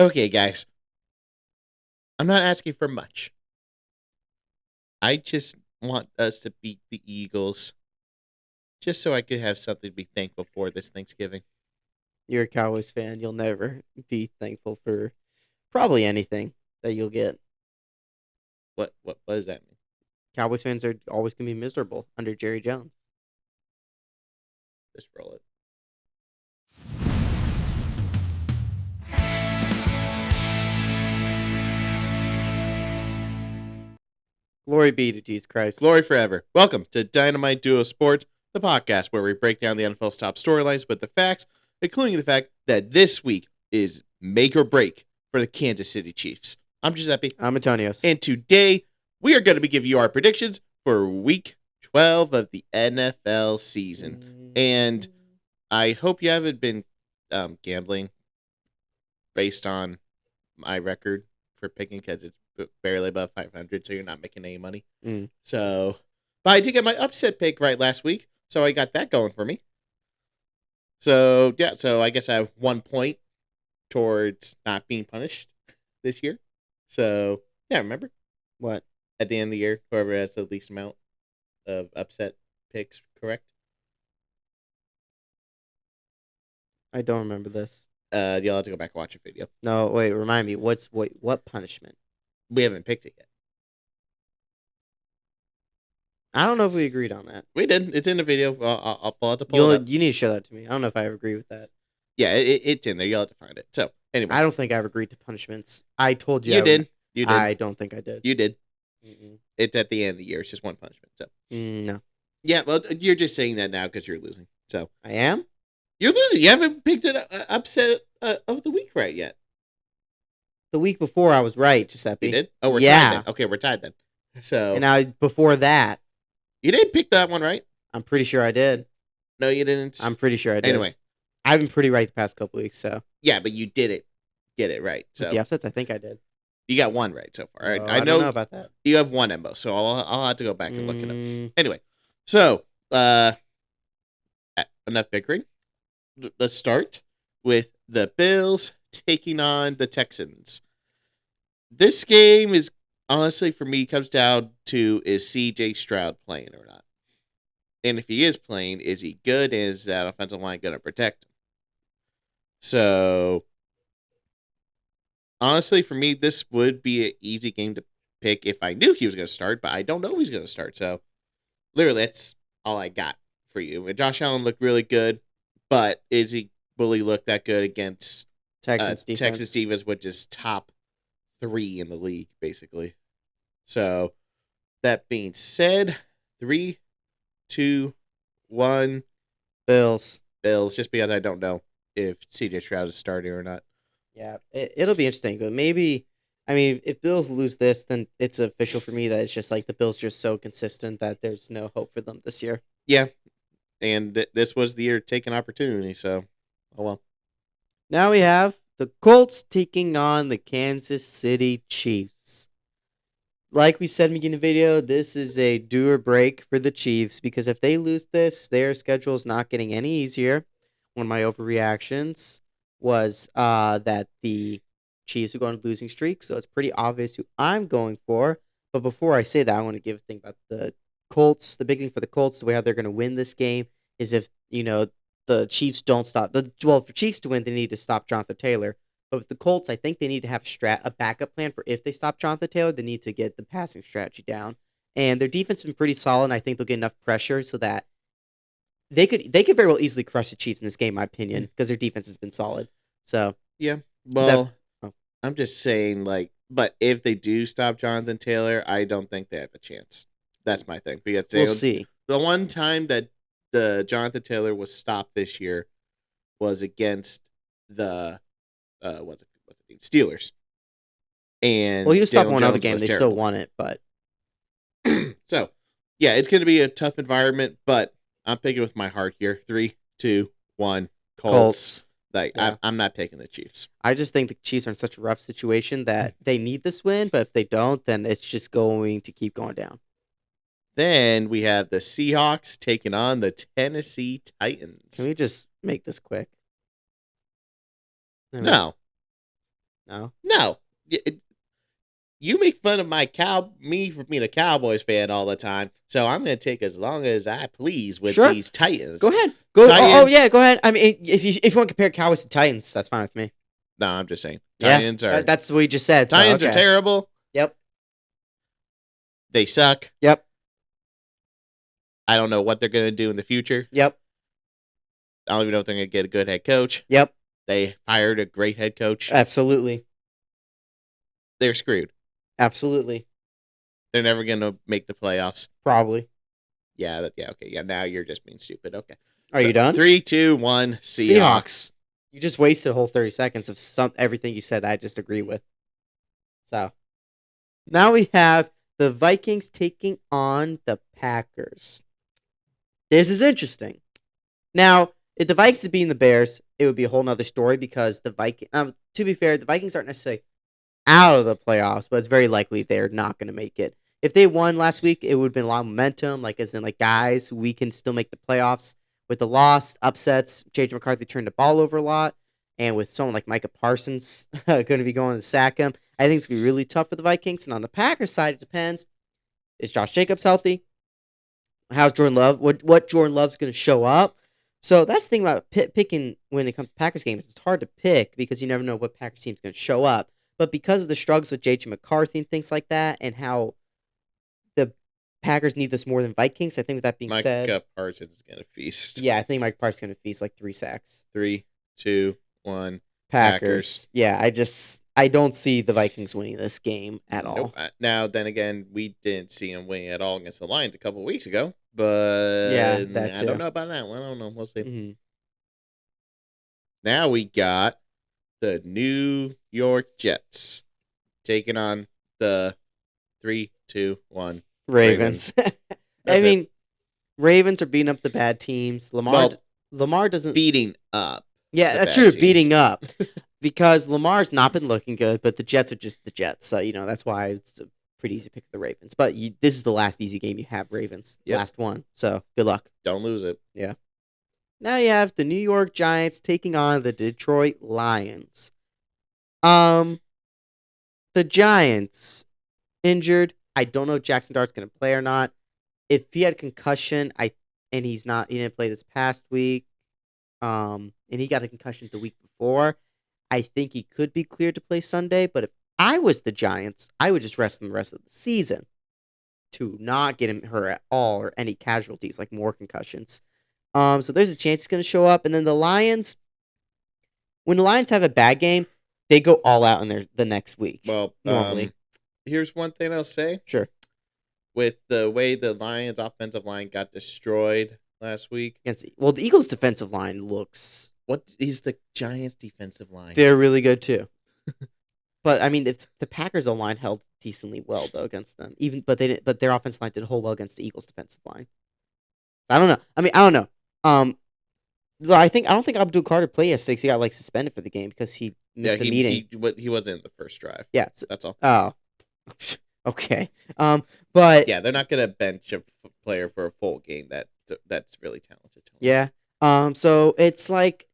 Okay, guys. I'm not asking for much. I just want us to beat the Eagles just so I could have something to be thankful for this Thanksgiving. You're a Cowboys fan. You'll never be thankful for probably anything that you'll get. What does that mean? Cowboys fans are always going to be miserable under Jerry Jones. Just roll it. Glory be to Jesus Christ. Glory forever. Welcome to Dynamite Duo Sports, the podcast where we break down the NFL's top storylines with the facts, including the fact that this week is make or break for the Kansas City Chiefs. I'm Giuseppe. I'm Antonios. And today we are going to be giving you our predictions for week 12 of the NFL season. And I hope you haven't been gambling based on my record for picking because it's barely above 500, so you're not making any money. So, but I did get my upset pick right last week, so I got that going for me. So, yeah, so I guess I have 1 point towards not being punished this year. So, yeah, remember? What? At the end of the year, whoever has the least amount of upset picks, correct? I don't remember this. You'll have to go back and watch a video. No, wait, remind me. What punishment? We haven't picked it yet. I don't know if we agreed on that. We did. It's in the video. I'll pull out the poll. You need to show that to me. I don't know if I ever agree with that. Yeah, it's in there. You'll have to find it. So, anyway. I don't think I ever agreed to punishments. I told you. You did. You did. I don't think I did. You did. Mm-mm. It's at the end of the year. It's just one punishment. So No. Yeah, well, you're just saying that now because you're losing. So I am? You're losing. You haven't picked an upset of the week right yet. The week before I was right, Giuseppe. You did? Oh, we're tied then. Okay, we're tied then. So And before that, you didn't pick that one, right? I'm pretty sure I did. No, you didn't. I'm pretty sure I did. Anyway, I've been pretty right the past couple weeks, so yeah, but you did it. Get it right. So with the upsets, I think I did. You got one right so far. I don't know about that. You have one Embo, so I'll have to go back and look it up. Anyway, so enough bickering. Let's start with the Bills taking on the Texans. This game is honestly for me comes down to is CJ Stroud playing or not, and if he is playing, is he good? Is that offensive line going to protect him? So. Honestly, for me, this would be an easy game to pick if I knew he was going to start, but I don't know he's going to start. So, literally, that's all I got for you. And Josh Allen looked really good, but will he look that good against Texans defense, which is top 3 in the league, basically? So, that being said, 3, 2, 1. Bills, just because I don't know if CJ Stroud is starting or not. Yeah, it'll be interesting, but maybe, I mean, if Bills lose this, then it's official for me that it's just like the Bills just so consistent that there's no hope for them this year. Yeah, and this was the year to take an opportunity, so, oh well. Now we have the Colts taking on the Kansas City Chiefs. Like we said in the beginning of the video, this is a do or break for the Chiefs because if they lose this, their schedule is not getting any easier. One of my overreactions was that the Chiefs are going on a losing streak, so it's pretty obvious who I'm going for. But before I say that, I want to give a thing about the Colts. The big thing for the Colts, the way how they're going to win this game is if, the Chiefs don't stop. For Chiefs to win, they need to stop Jonathan Taylor. But with the Colts, I think they need to have a backup plan for if they stop Jonathan Taylor, they need to get the passing strategy down. And their defense has been pretty solid, and I think they'll get enough pressure so that they could very well easily crush the Chiefs in this game, in my opinion, because their defense has been solid. So yeah, well, I'm just saying, but if they do stop Jonathan Taylor, I don't think they have a chance. That's my thing because we'll see. The one time that the Jonathan Taylor was stopped this year was against the Steelers, and he was stopped one other game. They still won it, but so yeah, it's going to be a tough environment, but. I'm picking with my heart here. 3, 2, 1. Colts. I'm not picking the Chiefs. I just think the Chiefs are in such a rough situation that they need this win, but if they don't, then it's just going to keep going down. Then we have the Seahawks taking on the Tennessee Titans. Can we just make this quick? No. No. No. You make fun of me for being a Cowboys fan all the time, so I'm going to take as long as I please with Sure. these Titans. Go ahead. Go. Titans. Yeah. Go ahead. I mean, if you want to compare Cowboys to Titans, that's fine with me. No, I'm just saying. Yeah. Titans are That's what you just said. So Titans are okay. terrible. Yep. They suck. Yep. I don't know what they're going to do in the future. Yep. I don't even know if they're going to get a good head coach. Yep. They hired a great head coach. Absolutely. They're screwed. Absolutely. They're never going to make the playoffs. Probably. Yeah. Okay. Yeah. Now you're just being stupid. Okay. Are you done? 3, 2, 1. Seahawks. You just wasted a whole 30 seconds of everything you said. I just agree with. So now we have the Vikings taking on the Packers. This is interesting. Now, if the Vikings had beaten the Bears, it would be a whole nother story because the Vikings. To be fair, the Vikings aren't necessarily out of the playoffs, but it's very likely they're not going to make it. If they won last week, it would have been a lot of momentum, like as in like guys, we can still make the playoffs. With the loss, upsets, J.J. McCarthy turned the ball over a lot, and with someone like Micah Parsons going to be going to sack him, I think it's going to be really tough for the Vikings. And on the Packers side, it depends. Is Josh Jacobs healthy? How's Jordan Love? What Jordan Love's going to show up? So that's the thing about picking when it comes to Packers games. It's hard to pick because you never know what Packers team's going to show up. But because of the struggles with J.J. McCarthy and things like that, and how the Packers need this more than Vikings, I think with that being said, Micah Parsons is going to feast. yeah, I think Mike Parsons is going to feast like 3 sacks. 3, 2, 1. Packers. Yeah, I don't see the Vikings winning this game at Nope. all. Now, then again, we didn't see him winning at all against the Lions a couple of weeks ago. But Yeah, that I too. don't know about that one. I don't know. We'll see. Mm-hmm. Now we got the New York Jets taking on the 3, 2, 1 Ravens. I mean, Ravens are beating up the bad teams. Lamar doesn't beating up. Yeah, that's true. Beating up because Lamar's not been looking good, but the Jets are just the Jets. So that's why it's a pretty easy pick for the Ravens. But this is the last easy game you have, Ravens. Yep. Last one. So good luck. Don't lose it. Yeah. Now you have the New York Giants taking on the Detroit Lions. The Giants injured. I don't know if Jackson Dart's going to play or not. If he had concussion, and he didn't play this past week. And he got a concussion the week before. I think he could be cleared to play Sunday. But if I was the Giants, I would just rest him the rest of the season to not get him hurt at all or any casualties like more concussions. So there's a chance he's going to show up. And then the Lions, when the Lions have a bad game, they go all out in the next week. Well, normally. Here's one thing I'll say. Sure. With the way the Lions' offensive line got destroyed last week. The Eagles' defensive line looks... What is the Giants' defensive line? They're really good, too. But, I mean, if the Packers' line held decently well, though, against them. But their offensive line did hold well against the Eagles' defensive line. I don't know. I don't know. I don't think Abdul Carter played yesterday because he got, suspended for the game because he missed a meeting. He wasn't in the first drive. Yeah. That's all. Oh. Okay. But... Yeah, they're not going to bench a player for a full game that's really talented. Yeah. So it's like...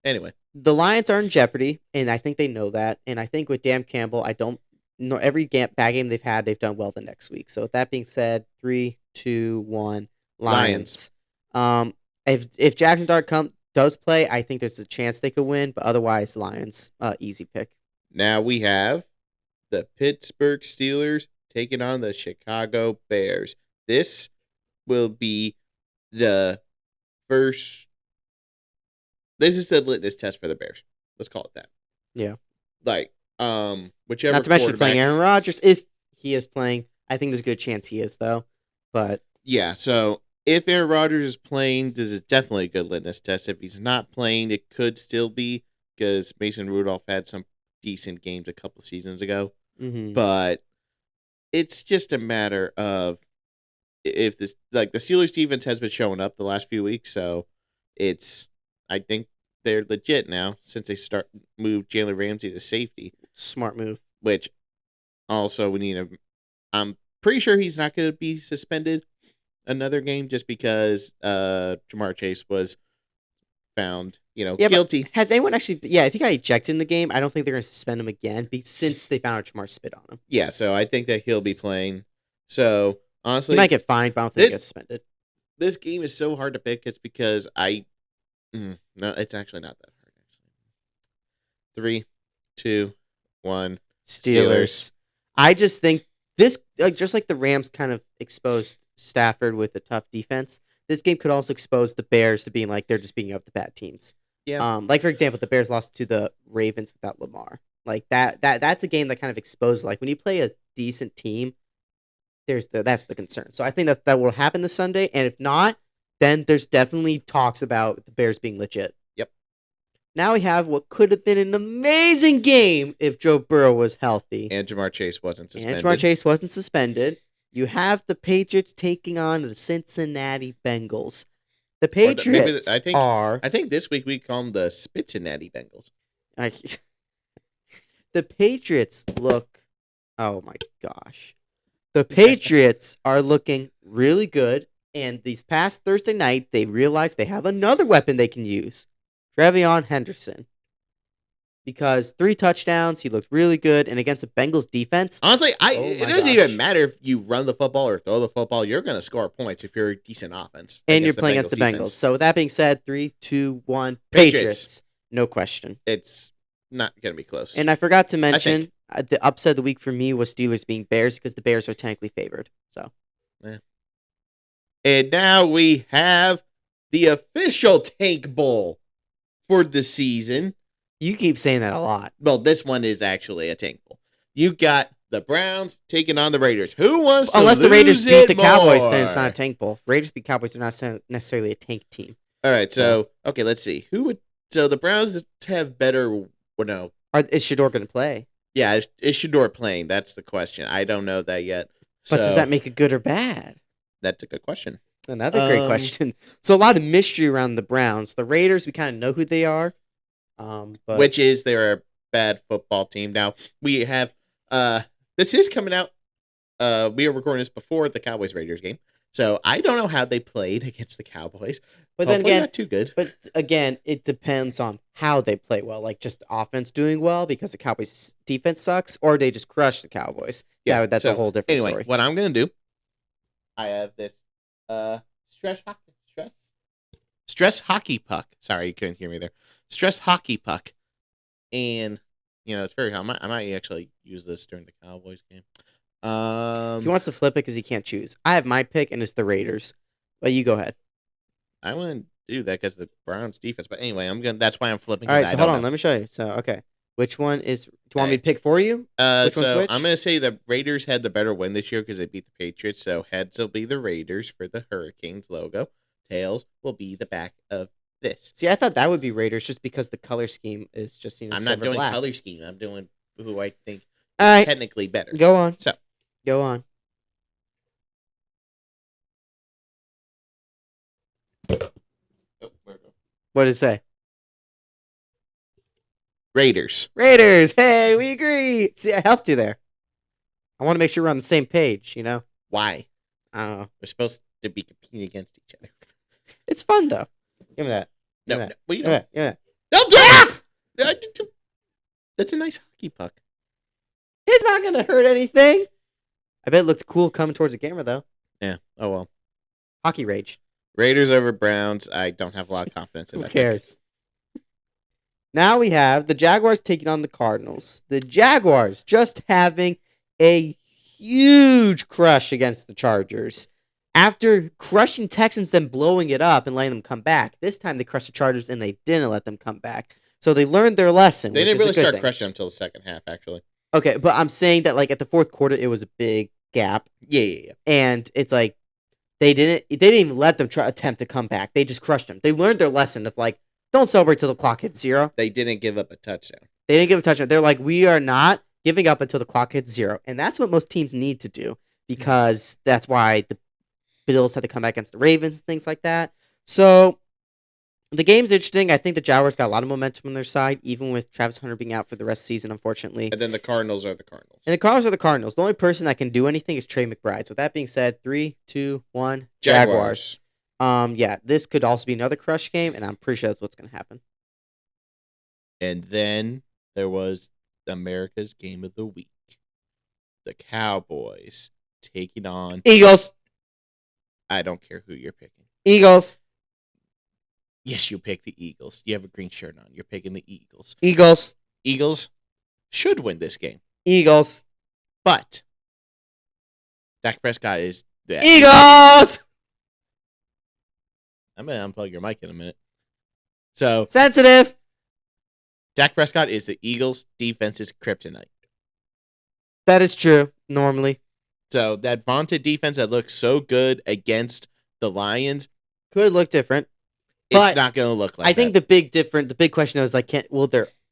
Anyway. The Lions are in jeopardy, and I think they know that. And I think with Dan Campbell, I don't know every bad game they've had, they've done well the next week. So with that being said, 3, 2, 1, Lions. If Jackson Dart does play, I think there's a chance they could win, but otherwise, Lions, easy pick. Now we have the Pittsburgh Steelers taking on the Chicago Bears. This will be the first. This is the litmus test for the Bears. Let's call it that. Yeah. Whichever. Not to mention playing Aaron Rodgers. If he is playing, I think there's a good chance he is, though. But yeah, so if Aaron Rodgers is playing, this is definitely a good litmus test. If he's not playing, it could still be because Mason Rudolph had some decent games a couple seasons ago. Mm-hmm. But it's just a matter of if the Steelers defense has been showing up the last few weeks, so I think they're legit now since they move Jalen Ramsey to safety. Smart move. Which also I'm pretty sure he's not going to be suspended another game just because Jamar Chase was found, Yeah, guilty. but has anyone actually? Yeah, if he got ejected in the game, I don't think they're going to suspend him again since they found out Jamar spit on him. Yeah, so I think that he'll be playing. So He honestly, might get fined, but I don't think he gets suspended. this game is so hard to pick. It's because no, it's actually not that hard. Actually, 3, 2, 1. Steelers. I just think this, just like the Rams kind of exposed Stafford with a tough defense, this game could also expose the Bears to being like they're just beating up the bad teams. Yeah. Like for example, the Bears lost to the Ravens without Lamar. Like that's a game that kind of exposes like when you play a decent team, that's the concern. So I think that will happen this Sunday, and if not, then there's definitely talks about the Bears being legit. Yep. Now we have what could have been an amazing game if Joe Burrow was healthy. And Jamar Chase wasn't suspended. You have the Patriots taking on the Cincinnati Bengals. The Patriots I think this week we call them the Spitzinati Bengals. The Patriots look... Oh my gosh. The Patriots are looking really good, and these past Thursday night, they realized they have another weapon they can use. Trevion Henderson. Because 3 touchdowns, he looked really good, and against the Bengals defense... Honestly, it doesn't even matter if you run the football or throw the football. You're going to score points if you're a decent offense. And you're playing against the Bengals. So with that being said, 3, 2, 1, Patriots. No question. It's not going to be close. And I forgot to mention, the upset of the week for me was Steelers being Bears, because the Bears are technically favored. So, yeah. And now we have the official Tank Bowl for the season. You keep saying that a lot. Well, this one is actually a Tank Bowl. You got the Browns taking on the Raiders. Who wants to Unless the Raiders beat the Cowboys, more? then it's not a Tank Bowl. Raiders beat Cowboys, they're not necessarily a tank team. All right, so okay, let's see. So the Browns have better. Is Shador going to play? Yeah, is Shador playing? That's the question. I don't know that yet. But does that make it good or bad? That's a good question. Another great question. So a lot of mystery around the Browns. The Raiders, we kind of know who they are. Which is they're a bad football team. Now we have this is coming out. We are recording this before the Cowboys Raiders game, so I don't know how they played against the Cowboys. But then again, not too good. But again, it depends on how they play well. Like just offense doing well because the Cowboys defense sucks, or they just crush the Cowboys. Yeah, that's a whole different story. What I'm gonna do, I have this stress hockey puck. Sorry, you couldn't hear me there. Stress hockey puck, and it's very. I might actually use this during the Cowboys game. He wants to flip it because he can't choose. I have my pick, and it's the Raiders. But you go ahead. I wouldn't do that because the Browns defense. But anyway, that's why I'm flipping. All right, so hold on. Let me show you. So okay, which one is? Do you want me to pick for you? Which one's which? I'm gonna say the Raiders had the better win this year because they beat the Patriots. So heads will be the Raiders for the Hurricanes logo. Tails will be the back of this. See, I thought that would be Raiders just because the color scheme is just I'm not doing black. Color scheme. I'm doing who I think is technically better. Go on. So go on. What did it say? Raiders. Hey, we agree. See, I helped you there. I want to make sure we're on the same page, Why? I don't know. We're supposed to be competing against each other. It's fun, though. Give me that. No. Yeah. Don't drop! That's a nice hockey puck. It's not going to hurt anything. I bet it looked cool coming towards the camera, though. Yeah. Oh, well. Hockey rage. Raiders over Browns. I don't have a lot of confidence in that. Who cares? Now we have the Jaguars taking on the Cardinals. The Jaguars just having a huge crush against the Chargers. After crushing Texans, then blowing it up and letting them come back. This time they crushed the Chargers and they didn't let them come back. So they learned their lesson. They didn't really start crushing them until the second half, actually. Okay, but I'm saying that at the fourth quarter, it was a big gap. Yeah. And it's like they didn't even let them attempt to come back. They just crushed them. They learned their lesson of don't celebrate till the clock hits 0. They didn't give up a touchdown. They're like, we are not giving up until the clock hits 0. And that's what most teams need to do because that's why the Bills had to come back against the Ravens, things like that. So the game's interesting. I think the Jaguars got a lot of momentum on their side, even with Travis Hunter being out for the rest of the season, unfortunately. And then the Cardinals are the Cardinals. And the Cardinals are the Cardinals. The only person that can do anything is Trey McBride. So that being said, 3, 2, 1, Jaguars. Yeah, this could also be another crush game, and I'm pretty sure that's what's going to happen. And then there was America's Game of the Week. The Cowboys taking on... Eagles. I don't care who you're picking. Eagles. Yes, you pick the Eagles. You have a green shirt on. You're picking the Eagles. Eagles. Eagles should win this game. Eagles. But Dak Prescott is the Eagles. I'm going to unplug your mic in a minute. So, Sensitive. Dak Prescott is the Eagles' defense's kryptonite. That is true, normally. So, that vaunted defense that looks so good against the Lions could look different. It's not going to look like that. I think the big question is, like,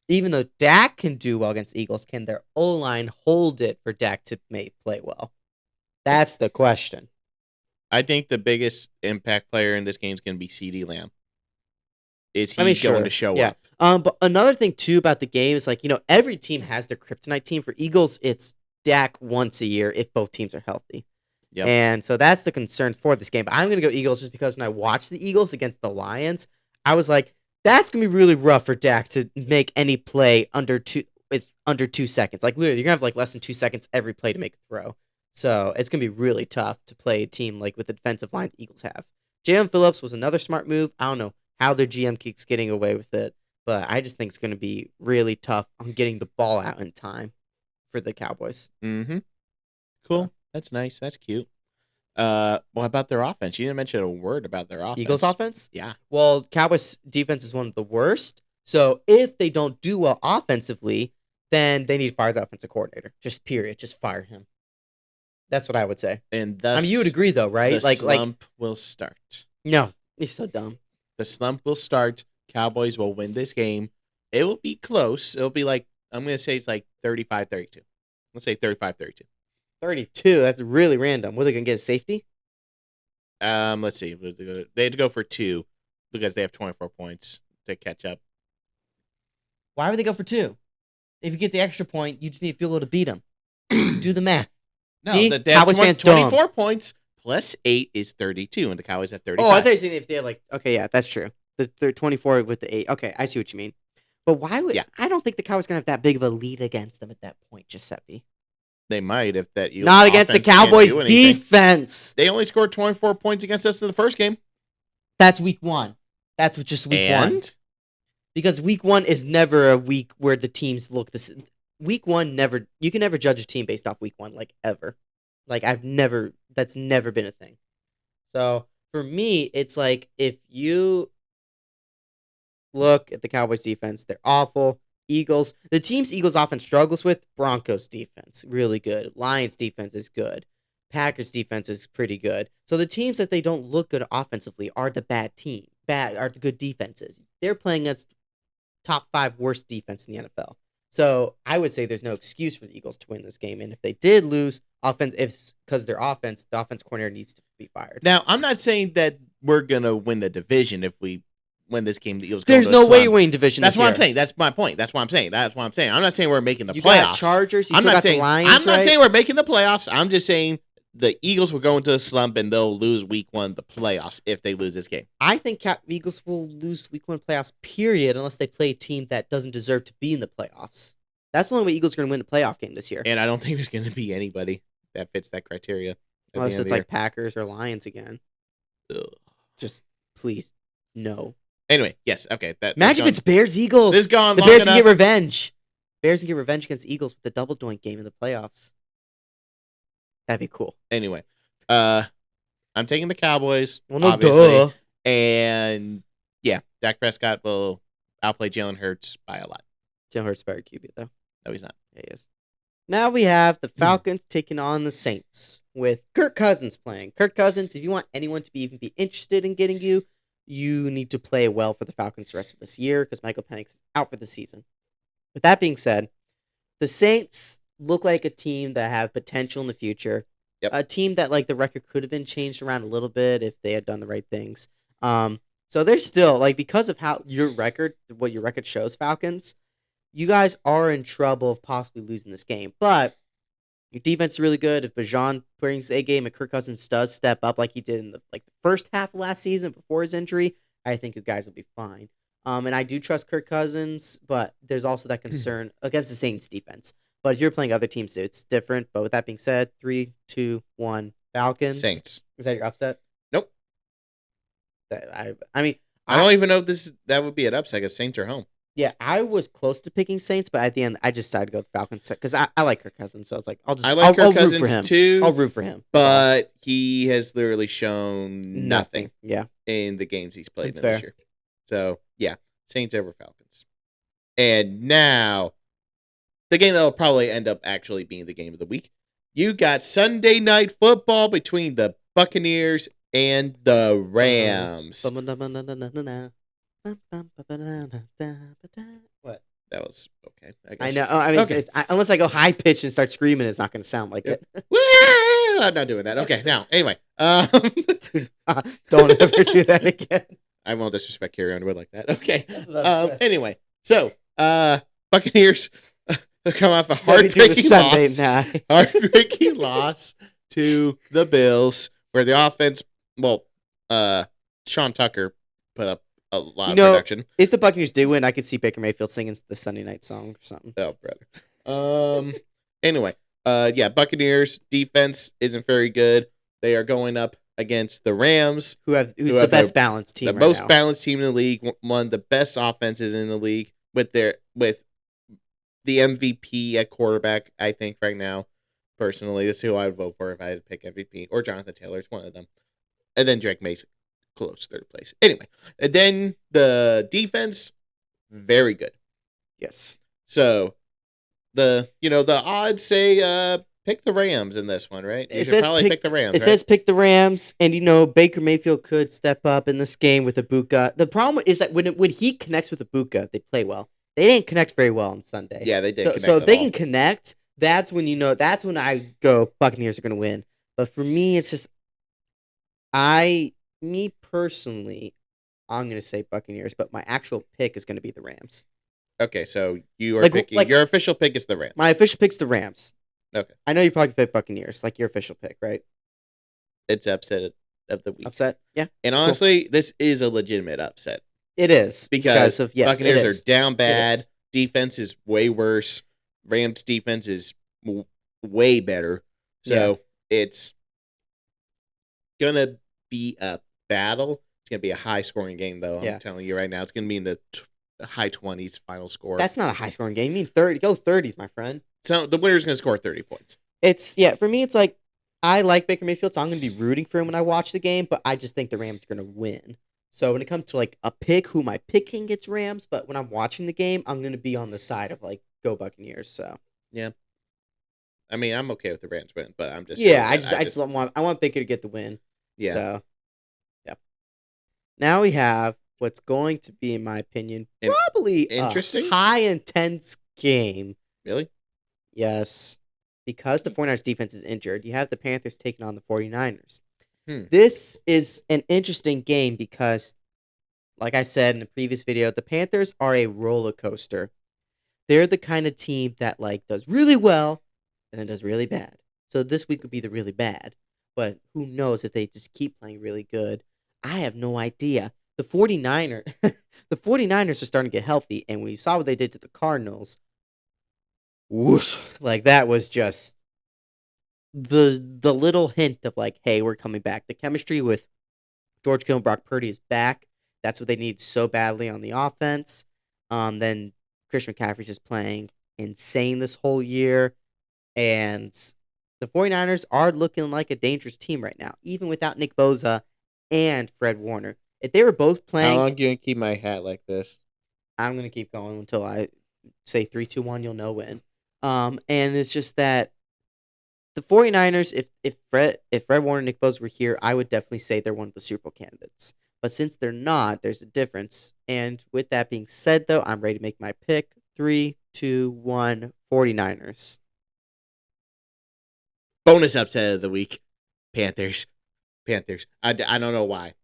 even though Dak can do well against Eagles, can their O-line hold it for Dak to play well? That's the question. I think the biggest impact player in this game is going to be CeeDee Lamb. Is he going to show up? But another thing, too, about the game is, like, every team has their kryptonite team. For Eagles, it's Dak once a year if both teams are healthy. Yep. And so that's the concern for this game. But I'm going to go Eagles just because when I watched the Eagles against the Lions, I was like, that's going to be really rough for Dak to make any play under 2 seconds. Like, literally, you're going to have, like, less than 2 seconds every play to make a throw. So it's going to be really tough to play a team like with the defensive line the Eagles have. Jalen Phillips was another smart move. I don't know how their GM keeps getting away with it, but I just think it's going to be really tough on getting the ball out in time for the Cowboys. Mm-hmm. Cool. So. That's nice. That's cute. What about their offense? You didn't mention a word about their offense. Eagles offense? Yeah. Well, Cowboys defense is one of the worst. So if they don't do well offensively, then they need to fire the offensive coordinator. Just period. Just fire him. That's what I would say. And thus, you would agree, though, right? The slump will start. No, you're so dumb. The slump will start. Cowboys will win this game. It will be close. It'll be like, I'm going to say it's like 35-32. Let's say 35-32. 32? That's really random. Were they going to get a safety? Let's see. They had to go for 2 because they have 24 points to catch up. Why would they go for 2? If you get the extra point, you just need a field goal to beat them. Do the math. No, see? the Cowboys fans 24 points plus 8 is 32, and the Cowboys have 35. Oh, I thought you were saying if they had okay, yeah, that's true. They're 24 with the 8. Okay, I see what you mean. But why would... Yeah. I don't think the Cowboys going to have that big of a lead against them at that point, Giuseppe. They might if that... Not against the Cowboys' defense. They only scored 24 points against us in the first game. That's week 1. That's just week 1. Because week 1 is never a week where the teams look the same. Week 1 never... You can never judge a team based off week 1, like, ever. Like, that's never been a thing. So, for me, it's like, if you look at the Cowboys defense, they're awful. Eagles, the teams Eagles offense struggles with, Broncos defense, really good. Lions defense is good. Packers defense is pretty good. So the teams that they don't look good offensively are the are the good defenses. They're playing against top 5 worst defense in the NFL. So I would say there's no excuse for the Eagles to win this game. And if they did lose because their offense, the offense coordinator needs to be fired. Now, I'm not saying that we're going to win the division if we win this game. The Eagles There's no way you win division That's this what year. I'm saying. That's my point. That's what I'm saying. I'm not saying we're making the playoffs. Got Chargers. I'm not saying we're making the playoffs. I'm just saying the Eagles will go into a slump and they'll lose week 1 the playoffs if they lose this game. I think Eagles will lose week 1 playoffs, period, unless they play a team that doesn't deserve to be in the playoffs. That's the only way Eagles are going to win the playoff game this year. And I don't think there's going to be anybody that fits that criteria. Unless it's like Packers or Lions again. Ugh. Just please, no. Anyway, yes, okay. Imagine if it's Bears-Eagles. This is gone. The Bears can get revenge. Bears can get revenge against Eagles with the double doink game in the playoffs. That'd be cool. Anyway, I'm taking the Cowboys. Well, no, obviously. duh. And yeah, Dak Prescott will outplay Jalen Hurts by a lot. Jalen Hurts better QB though. No, he's not. Yeah, he is. Now we have the Falcons taking on the Saints with Kirk Cousins playing. Kirk Cousins, if you want anyone to even be interested in getting you need to play well for the Falcons the rest of this year because Michael Penix is out for the season. With that being said, the Saints look like a team that have potential in the future. Yep. A team that the record could have been changed around a little bit if they had done the right things. So they're still because of what your record shows, Falcons. You guys are in trouble of possibly losing this game, but your defense is really good. If Bijan brings a game and Kirk Cousins does step up like he did in the first half of last season before his injury, I think you guys will be fine. And I do trust Kirk Cousins, but there's also that concern against the Saints defense. But if you're playing other teams, it's different. But with that being said, 3, 2, 1, Falcons. Saints. Is that your upset? Nope. I mean, I don't even know if that would be an upset because Saints are home. yeah, I was close to picking Saints, but at the end, I just decided to go with Falcons because I like Kirk Cousins. So I was like, I like Kirk root for Cousins him. too. I'll root for him. But he has literally shown nothing Yeah. in the games he's played That's in fair. this year. So, yeah, Saints over Falcons. And now, the game that will probably end up actually being the game of the week. You got Sunday Night Football between the Buccaneers and the Rams. What? That was okay. I know. I mean, Okay. unless I go high pitch and start screaming, it's not going to sound like it. Well, I'm not doing that. Okay, now, anyway. Don't ever do that again. I won't disrespect Carrie Underwood like that. Okay. That's it. Anyway, so Buccaneers come off a 72 heartbreaking Sunday night. heartbreaking loss to the Bills, where the offense, Sean Tucker put up a lot of production. If the Buccaneers did win, I could see Baker Mayfield singing the Sunday night song or something. Oh, brother. Anyway, Buccaneers defense isn't very good. They are going up against the Rams, who's the best balanced team, the right most now. balanced team in the league, one of the best offenses in the league, with the MVP at quarterback. I think right now, personally, this is who I would vote for if I had to pick MVP, or Jonathan Taylor. It's one of them, and then Drake Mason, close third place. Anyway, and then the defense, very good. Yes. So the odds say pick the Rams in this one, right? You should probably pick the Rams. It says pick the Rams, and Baker Mayfield could step up in this game with Ibuka. The problem is that when he connects with Ibuka, they play well. They didn't connect very well on Sunday. Yeah, they did. So if they can connect, that's when I go Buccaneers are going to win. But for me, it's just me personally, I'm going to say Buccaneers, but my actual pick is going to be the Rams. Okay, so you are picking your official pick is the Rams. My official pick's the Rams. Okay. I know you probably picked Buccaneers, like your official pick, right? It's upset of the week. Upset? Yeah. And honestly, this is a legitimate upset. It is. Because Buccaneers are are down bad. Defense is way worse. Rams defense is way better. So it's going to be a battle. It's going to be a high-scoring game, though. I'm telling you right now. It's going to be in the high 20s final score. That's not a high-scoring game. You mean 30. Go 30s, my friend. So the winner's going to score 30 points. For me, it's like I like Baker Mayfield, so I'm going to be rooting for him when I watch the game, but I just think the Rams are going to win. So when it comes to like a pick, who my picking gets Rams, but when I'm watching the game, I'm going to be on the side of like go Buccaneers. So yeah, I mean I'm okay with the Rams win, but I'm just I want Baker to get the win. Yeah. So yeah. Now we have what's going to be, in my opinion, probably interesting, a high intense game. Really? Yes, because the 49ers defense is injured. You have the Panthers taking on the 49ers. This is an interesting game because, like I said in the previous video, the Panthers are a roller coaster. They're the kind of team that does really well and then does really bad. So this week would be the really bad. But who knows if they just keep playing really good. I have no idea. The 49ers are starting to get healthy, and when you saw what they did to the Cardinals, whoosh, that was just the little hint of hey, we're coming back. The chemistry with George Kittle and Brock Purdy is back. That's what they need so badly on the offense. Then Christian McCaffrey's just playing insane this whole year. And the 49ers are looking like a dangerous team right now, even without Nick Bosa and Fred Warner. If they were both playing... How long are you going to keep my hat like this? I'm going to keep going until I say 3, 2, 1, you'll know when. And it's just that the 49ers, if Fred Warner and Nick Bosa were here, I would definitely say they're one of the Super Bowl candidates. But since they're not, there's a difference. And with that being said, though, I'm ready to make my pick. 3, 2, 1, 49ers. Bonus upset of the week. Panthers. I don't know why.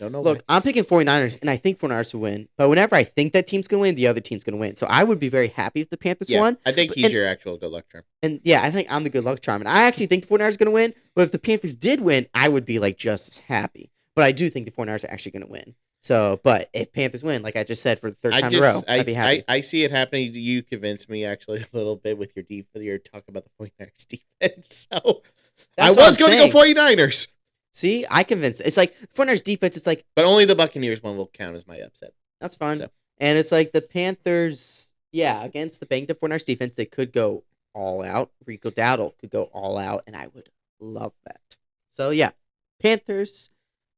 Look, I'm picking 49ers, and I think 49ers will win. But whenever I think that team's going to win, the other team's going to win. So I would be very happy if the Panthers won. I think he's your actual good luck charm. And yeah, I think I'm the good luck charm. And I actually think the 49ers are going to win. But if the Panthers did win, I would be just as happy. But I do think the 49ers are actually going to win. So, but if Panthers win, like I just said for the third time in a row, I'd be happy. I see it happening. You convinced me actually a little bit with your talk about the 49ers defense. So That's I was going to go 49ers. See, I convinced. It's like 49ers defense. It's like, but only the Buccaneers one will count as my upset. That's fine. So. And it's like the Panthers, against the banged up 49ers defense, they could go all out. Rico Dowdle could go all out, and I would love that. So, yeah, Panthers.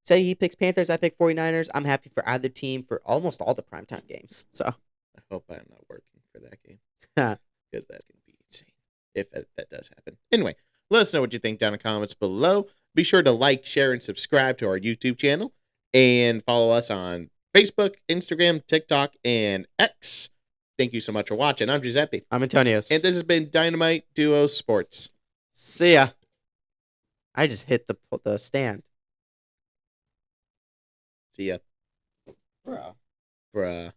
Say he picks Panthers, I pick 49ers. I'm happy for either team for almost all the primetime games. So I hope I'm not working for that game. Because that can be insane if that does happen. Anyway, let us know what you think down in the comments below. Be sure to like, share, and subscribe to our YouTube channel. And follow us on Facebook, Instagram, TikTok, and X. Thank you so much for watching. I'm Giuseppe. I'm Antonio. And this has been Dynamite Duo Sports. See ya. I just hit the stand. See ya. Bruh.